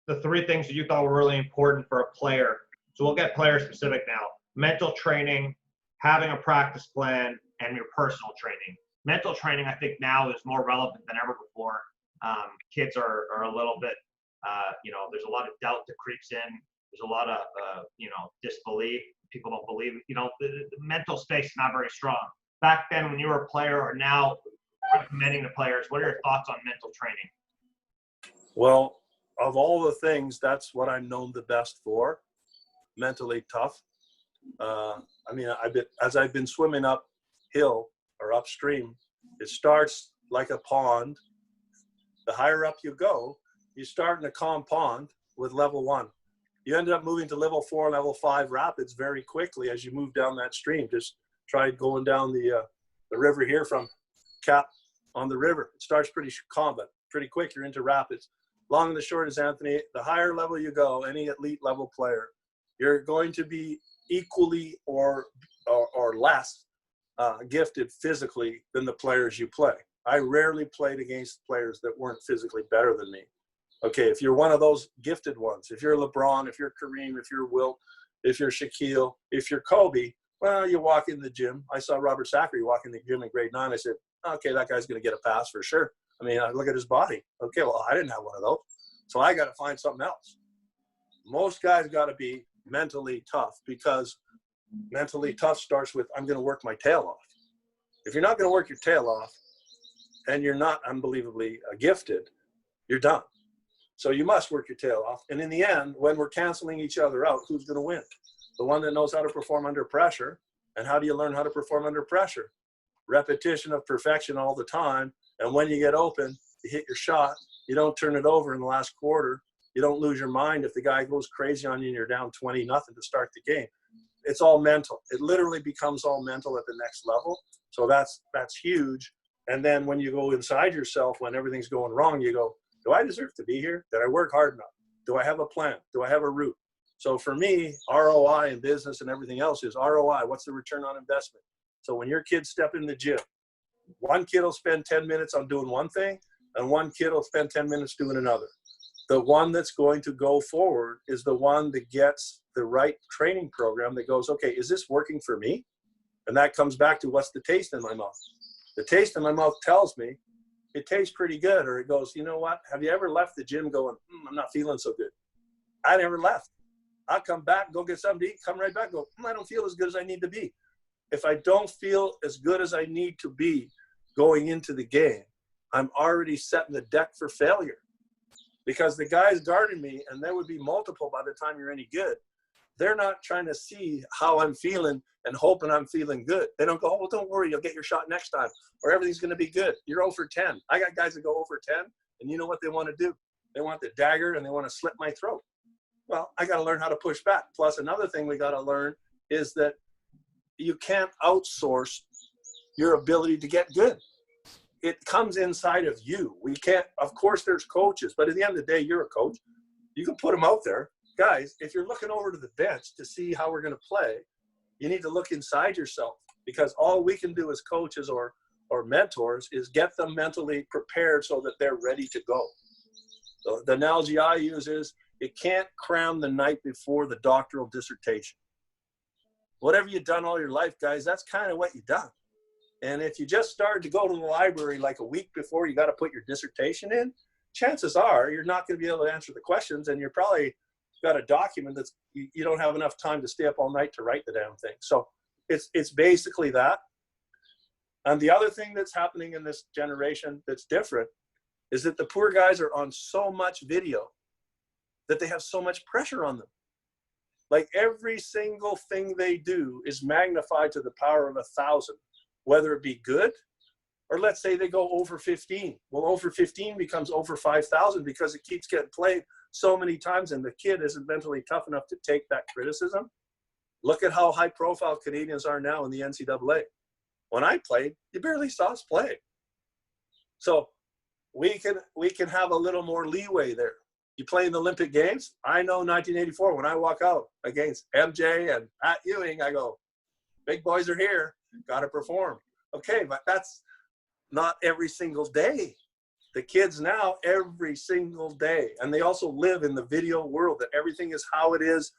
B: the 3 things that you thought were really important for a player. So we'll get player specific now. Mental training, having a practice plan, and your personal training. Mental training, I think now is more relevant than ever before. Kids are a little bit, you know, there's a lot of doubt that creeps in. There's a lot of, you know, disbelief. People don't believe, you know, the mental space is not very strong. Back then when you were a player, or now recommending the players, what are your thoughts on mental training?
A: Well, of all the things, that's what I'm known the best for, mentally tough. I mean, as I've been swimming uphill or upstream, it starts like a pond. The higher up you go, you start in a calm pond with level 1. You ended up moving to level 4, level 5 rapids very quickly as you move down that stream. Just try going down the river here from Cap on the river. It starts pretty calm, but pretty quick you're into rapids. Long and the short is, Anthony, the higher level you go, any elite level player, you're going to be equally or less gifted physically than the players you play. I rarely played against players that weren't physically better than me. Okay, if you're one of those gifted ones, if you're LeBron, if you're Kareem, if you're Wilt, if you're Shaquille, if you're Kobe, well, you walk in the gym. I saw Robert Sacre walk in the gym in grade 9. I said, okay, that guy's going to get a pass for sure. I mean, I look at his body. Okay, well, I didn't have one of those. So I got to find something else. Most guys got to be mentally tough, because mentally tough starts with, I'm going to work my tail off. If you're not going to work your tail off and you're not unbelievably gifted, you're done. So you must work your tail off. And in the end, when we're canceling each other out, who's going to win? The one that knows how to perform under pressure. And how do you learn how to perform under pressure? Repetition of perfection all the time. And when you get open, you hit your shot. You don't turn it over in the last quarter. You don't lose your mind if the guy goes crazy on you and you're down 20-0 to start the game. It's all mental. It literally becomes all mental at the next level. So that's huge. And then when you go inside yourself, when everything's going wrong, you go, do I deserve to be here? Did I work hard enough? Do I have a plan? Do I have a route? So for me, ROI in business and everything else is ROI. What's the return on investment? So when your kids step in the gym, one kid will spend 10 minutes on doing one thing, and one kid will spend 10 minutes doing another. The one that's going to go forward is the one that gets the right training program that goes, okay, is this working for me? And that comes back to, what's the taste in my mouth? The taste in my mouth tells me it tastes pretty good, or it goes, you know what? Have you ever left the gym going, I'm not feeling so good? I never left. I'll come back, go get something to eat, come right back, go, I don't feel as good as I need to be. If I don't feel as good as I need to be going into the game, I'm already setting the deck for failure. Because the guys guarding me, and there would be multiple by the time you're any good, they're not trying to see how I'm feeling and hoping I'm feeling good. They don't go, oh, well, don't worry, you'll get your shot next time, or everything's going to be good. You're 0 for 10. I got guys that go 0 for 10, and you know what they want to do? They want the dagger, and they want to slit my throat. Well, I got to learn how to push back. Plus, another thing we got to learn is that you can't outsource your ability to get good. it comes inside of you. We can't, of course there's coaches, but at the end of the day, you're a coach. You can put them out there. Guys, if you're looking over to the bench to see how we're going to play, you need to look inside yourself, because all we can do as coaches or mentors is get them mentally prepared so that they're ready to go. So the analogy I use is, you can't cram the night before the doctoral dissertation. Whatever you've done all your life, guys, that's kind of what you've done. And if you just started to go to the library like a week before you got to put your dissertation in, chances are you're not going to be able to answer the questions, and you're probably got a document that's, you don't have enough time to stay up all night to write the damn thing. So it's basically that. And the other thing that's happening in this generation that's different is that the poor guys are on so much video that they have so much pressure on them. Like every single thing they do is magnified to the power of 1,000, whether it be good, or let's say they go over 15. Well, over 15 becomes over 5,000 because it keeps getting played so many times, and the kid isn't mentally tough enough to take that criticism. Look at how high profile Canadians are now in the NCAA. When I played, you barely saw us play. So we can have a little more leeway there. You play in the Olympic Games. I know 1984, when I walk out against MJ and Pat Ewing, I go, big boys are here, got to perform. Okay, but that's not every single day. The kids now, every single day. And they also live in the video world that everything is how it is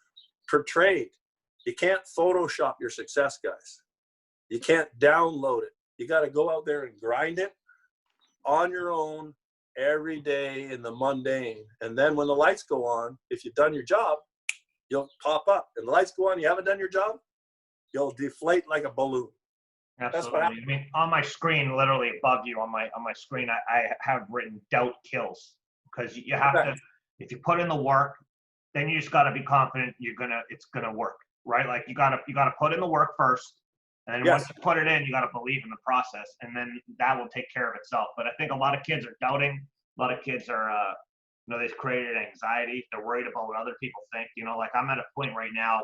A: portrayed. You can't Photoshop your success, guys. You can't download it. You got to go out there and grind it on your own every day in the mundane. And then when the lights go on, if you've done your job, you'll pop up. And the lights go on, you haven't done your job, you'll deflate like a balloon.
B: Absolutely. I mean, on my screen, literally above you on my screen, I have written "doubt kills," because you have to. If you put in the work, then you just got to be confident it's gonna work, right? Like you gotta put in the work first, and then once you put it in, you gotta believe in the process, and then that will take care of itself. But I think a lot of kids are doubting. A lot of kids are, they've created anxiety. They're worried about what other people think. Like I'm at a point right now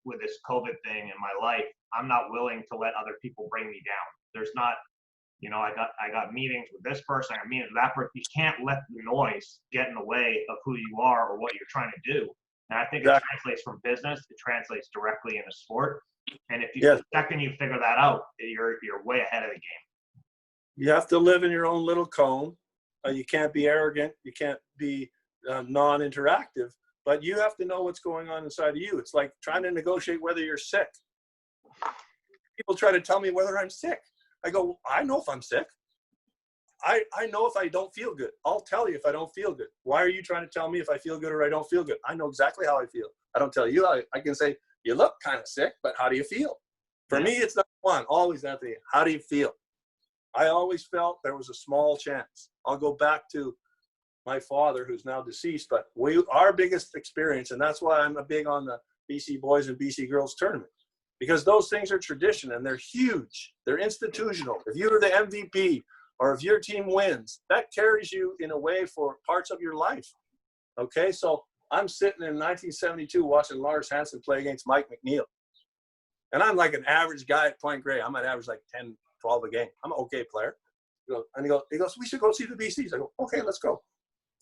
B: with this COVID thing in my life. I'm not willing to let other people bring me down. There's not, I got meetings with this person, I got meetings with that person. You can't let the noise get in the way of who you are or what you're trying to do. And I think it translates from business, it translates directly into sport. And if the second you figure that out, you're way ahead of the game.
A: You have to live in your own little cone. You can't be arrogant. You can't be non-interactive. But you have to know what's going on inside of you. It's like trying to negotiate whether you're sick. People try to tell me whether I'm sick. I go, I know if I'm sick. I know if I don't feel good. I'll tell you if I don't feel good. Why are you trying to tell me if I feel good or I don't feel good? I know exactly how I feel. I don't tell you. I can say, you look kind of sick, but how do you feel? For me, it's not one. Always, Anthony, how do you feel? I always felt there was a small chance. I'll go back to my father, who's now deceased, but our biggest experience, and that's why I'm big on the BC Boys and BC Girls tournament, because those things are tradition and they're huge. They're institutional. If you're the MVP or if your team wins, that carries you in a way for parts of your life. Okay, so I'm sitting in 1972 watching Lars Hansen play against Mike McNeil. And I'm like an average guy at Point Grey. I might average like 10, 12 a game. I'm an okay player. And he goes, we should go see the BCs. I go, okay, let's go.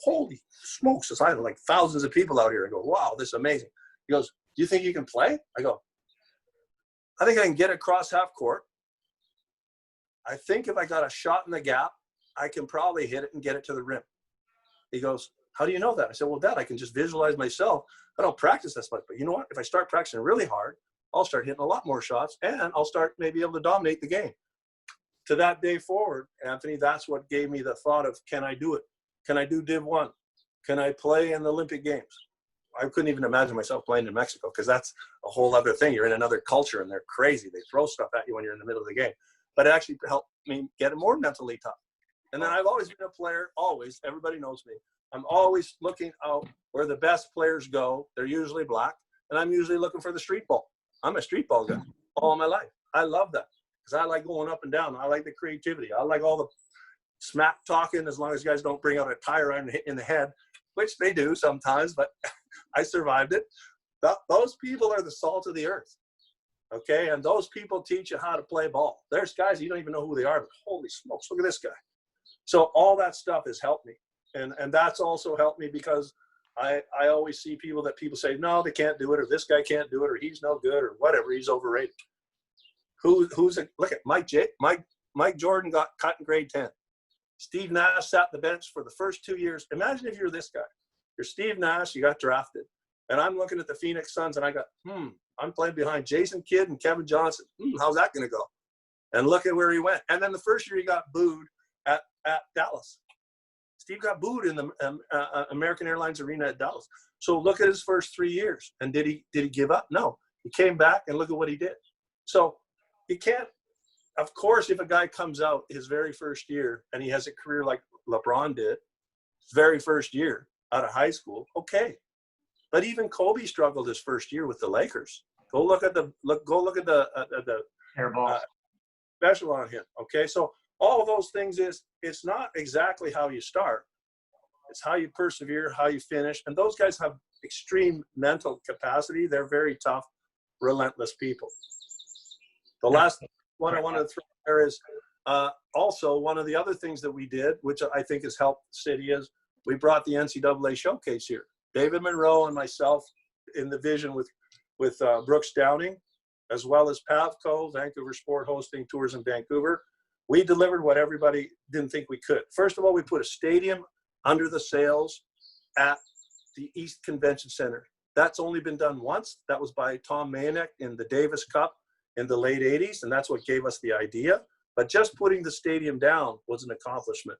A: Holy smokes, there's like thousands of people out here. I go, wow, this is amazing. He goes, do you think you can play? I go, I think I can get across half court. I think if I got a shot in the gap, I can probably hit it and get it to the rim. He goes, how do you know that? I said, well, Dad, I can just visualize myself. I don't practice this much, but you know what? If I start practicing really hard, I'll start hitting a lot more shots and I'll start maybe able to dominate the game. To that day forward, Anthony, that's what gave me the thought of, can I do it? Can I do Div 1? Can I play in the Olympic Games? I couldn't even imagine myself playing in Mexico because that's a whole other thing. You're in another culture and they're crazy. They throw stuff at you when you're in the middle of the game. But it actually helped me get more mentally tough. And then I've always been a player, always. Everybody knows me. I'm always looking out where the best players go. They're usually black. And I'm usually looking for the street ball. I'm a street ball guy all my life. I love that because I like going up and down. I like the creativity. I like all the smack talking as long as you guys don't bring out a tire iron and hit in the head, which they do sometimes, but I survived it. Those people are the salt of the earth. Okay, and those people teach you how to play ball. There's guys you don't even know who they are, but holy smokes, look at this guy. So all that stuff has helped me, and that's also helped me because I always see people say no, they can't do it, or this guy can't do it, or he's no good, or whatever, he's overrated. Look at Mike Jordan got cut in grade 10. Steve Nash sat the bench for the first 2 years. Imagine if you're this guy. You're Steve Nash, you got drafted. And I'm looking at the Phoenix Suns, and I got, I'm playing behind Jason Kidd and Kevin Johnson. How's that going to go? And look at where he went. And then the first year he got booed at Dallas. Steve got booed in the American Airlines Arena at Dallas. So look at his first 3 years. And did he give up? No. He came back, and look at what he did. So you can't, of course, if a guy comes out his very first year and he has a career like LeBron did, his very first year out of high school, okay. But even Kobe struggled his first year with the Lakers. Go look at the
B: airball
A: special on him. Okay, so all of those things it's not exactly how you start. It's how you persevere, how you finish. And those guys have extreme mental capacity. They're very tough, relentless people. The last one I want to throw there is also one of the other things that we did, which I think has helped the city, is we brought the NCAA showcase here. David Monroe and myself in the vision with Brooks Downing, as well as Pavco, Vancouver Sport Hosting Tours in Vancouver. We delivered what everybody didn't think we could. First of all, we put a stadium under the sails at the East Convention Center. That's only been done once. That was by Tom Mayonek in the Davis Cup in the late 80s, and that's what gave us the idea. But just putting the stadium down was an accomplishment.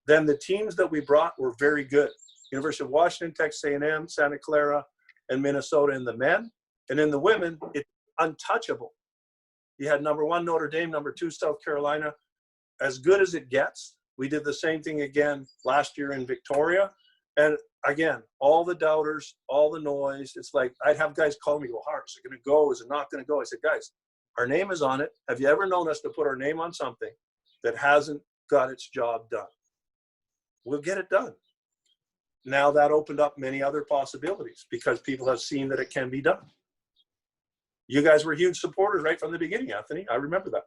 A: Then the teams that we brought were very good. University of Washington, Texas A&M, Santa Clara, and Minnesota in the men. And in the women, it's untouchable. You had number 1 Notre Dame, number 2 South Carolina. As good as it gets. We did the same thing again last year in Victoria. And again, all the doubters, all the noise. It's like I'd have guys call me, go, "Hart, is it going to go? Is it not going to go?" I said, guys, our name is on it. Have you ever known us to put our name on something that hasn't got its job done? We'll get it done. Now that opened up many other possibilities because people have seen that it can be done. You guys were huge supporters right from the beginning, Anthony. I remember that.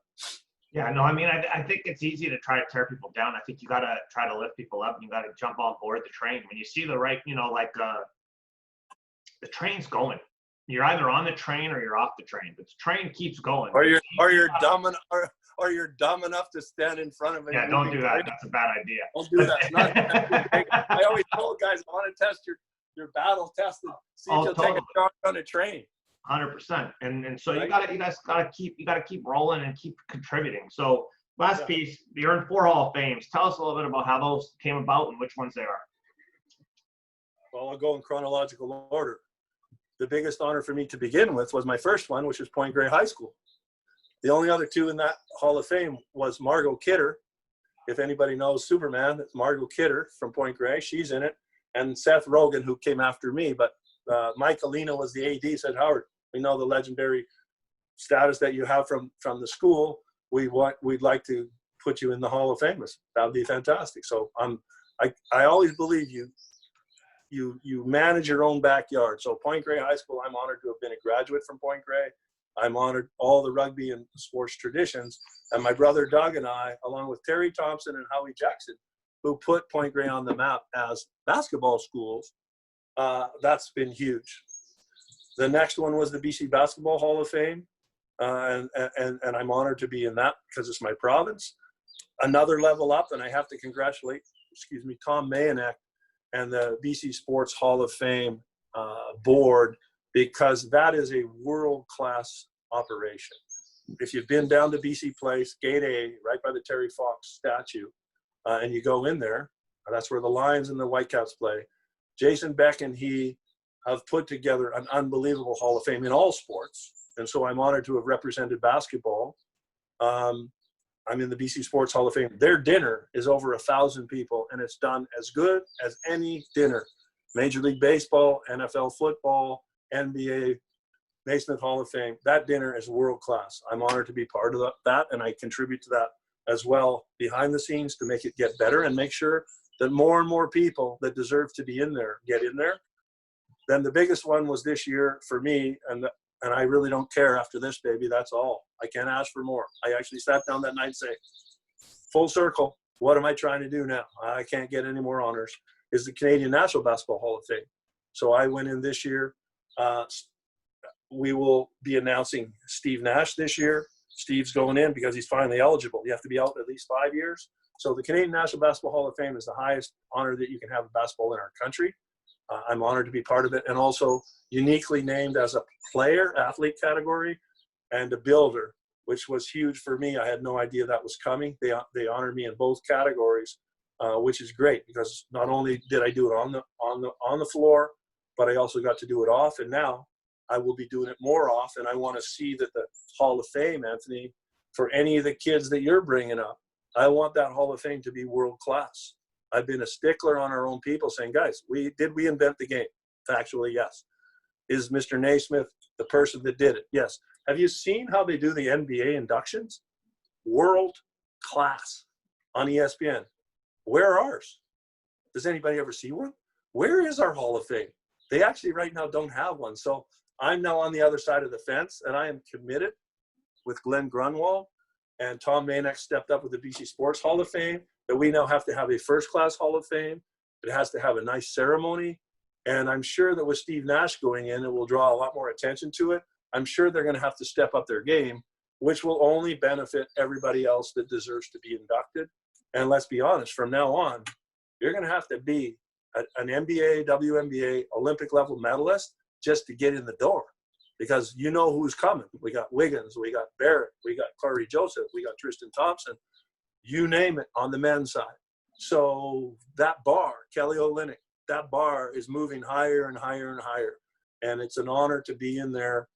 B: Yeah, no, I mean, I think it's easy to try to tear people down. I think you got to try to lift people up, and you got to jump on board the train. When you see the right, the train's going. You're either on the train or you're off the train, but the train keeps going.
A: Or you're dumb enough to stand in front of it.
B: Yeah, don't do that. That's a bad idea.
A: Don't do that. I always told guys, I want to test your battle test and see if you'll take a charge on a train.
B: 100%. And so you guys gotta keep rolling and keep contributing. So last piece, you're in 4 Hall of Fames. Tell us a little bit about how those came about and which ones they are.
A: Well, I'll go in chronological order. The biggest honor for me to begin with was my first one, which was Point Grey High School. The only other 2 in that Hall of Fame was Margot Kidder. If anybody knows Superman, it's Margot Kidder from Point Grey. She's in it. And Seth Rogen, who came after me. But Mike Alina was the AD, said, "Howard, we know the legendary status that you have from the school. We'd like to put you in the Hall of Fame. That would be fantastic." So I always believe you manage your own backyard. So Point Grey High School, I'm honored to have been a graduate from Point Grey. I'm honored all the rugby and sports traditions. And my brother Doug and I, along with Terry Thompson and Howie Jackson, who put Point Grey on the map as basketball schools, that's been huge. The next one was the BC Basketball Hall of Fame. And I'm honored to be in that because it's my province. Another level up, and I have to congratulate, Tom Mayonek and the BC Sports Hall of Fame board, because that is a world-class operation. If you've been down to BC Place, Gate A, right by the Terry Fox statue, and you go in there, that's where the Lions and the Whitecaps play. Jason Beck and he have put together an unbelievable Hall of Fame in all sports. And so I'm honored to have represented basketball. I'm in the BC Sports Hall of Fame. Their dinner is over 1,000 people, and it's done as good as any dinner. Major League Baseball, NFL football, NBA, Naismith Hall of Fame. That dinner is world class. I'm honored to be part of that, and I contribute to that as well behind the scenes to make it get better and make sure that more and more people that deserve to be in there get in there. Then the biggest one was this year for me, and and I really don't care after this, baby. That's all. I can't ask for more. I actually sat down that night and say, full circle, what am I trying to do now? I can't get any more honors. Is the Canadian National Basketball Hall of Fame. So I went in this year. We will be announcing Steve Nash this year. Steve's going in because he's finally eligible. You have to be out at least 5 years. So the Canadian National Basketball Hall of Fame is the highest honor that you can have in basketball in our country. I'm honored to be part of it, and also uniquely named as a player, athlete category, and a builder, which was huge for me. I had no idea that was coming. They honored me in both categories, which is great because not only did I do it on the floor, but I also got to do it off, and now I will be doing it more off. And I want to see that the Hall of Fame, Anthony, for any of the kids that you're bringing up, I want that Hall of Fame to be world class. I've been a stickler on our own people saying, guys, did we invent the game? Factually, yes. Is Mr. Naismith the person that did it? Yes. Have you seen how they do the NBA inductions? World class on ESPN. Where are ours? Does anybody ever see one? Where is our Hall of Fame? They actually right now don't have one. So I'm now on the other side of the fence, and I am committed with Glenn Grunwald, and Tom Manek stepped up with the BC Sports Hall of Fame, that we now have to have a first-class Hall of Fame. It has to have a nice ceremony. And I'm sure that with Steve Nash going in, it will draw a lot more attention to it. I'm sure they're going to have to step up their game, which will only benefit everybody else that deserves to be inducted. And let's be honest, from now on, you're going to have to be an NBA, WNBA, Olympic-level medalist just to get in the door, because you know who's coming. We got Wiggins, we got Barrett, we got Corey Joseph, we got Tristan Thompson, you name it on the men's side. So that bar, Kelly Olynyk, that bar is moving higher and higher and higher. And it's an honor to be in there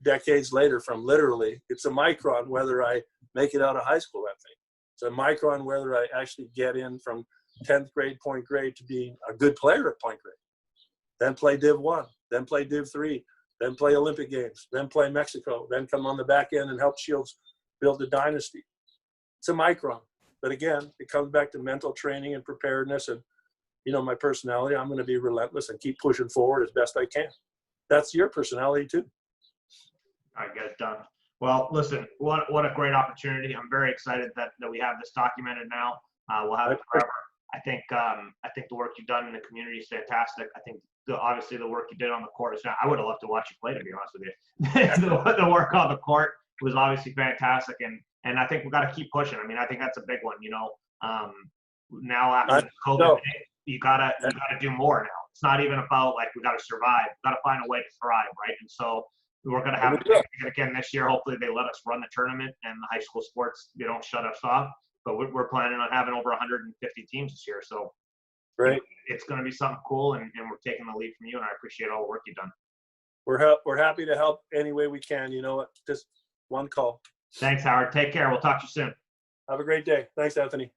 A: decades later from literally, it's a micron whether I make it out of high school, I think. It's a micron whether I actually get in from 10th grade, point grade, to being a good player at point grade. Then play Div 1, then play Div 3, then play Olympic Games, then play Mexico, then come on the back end and help Shields build a dynasty. It's a micron. But again, it comes back to mental training and preparedness and, you know, my personality. I'm going to be relentless and keep pushing forward as best I can. That's your personality too.
B: All right, guys, done. Well, listen, what a great opportunity. I'm very excited that we have this documented now. We'll have it forever. I think the work you've done in the community is fantastic. I think obviously the work you did on the court is. I would have loved to watch you play, to be honest with you. the work on the court was obviously fantastic, and I think we've got to keep pushing. I mean, I think that's a big one. You know, now after COVID, you gotta do more now. It's not even about like we got to survive. We got to find a way to thrive, right? And so we're going to have it again this year. Hopefully, they let us run the tournament and the high school sports. They don't shut us off. But we're planning on having over 150 teams this year. So
A: great.
B: It's going to be something cool, and we're taking the lead from you, and I appreciate all the work you've done.
A: We're happy to help any way we can. You know what? Just one call.
B: Thanks, Howard. Take care. We'll talk to you soon.
A: Have a great day. Thanks, Anthony.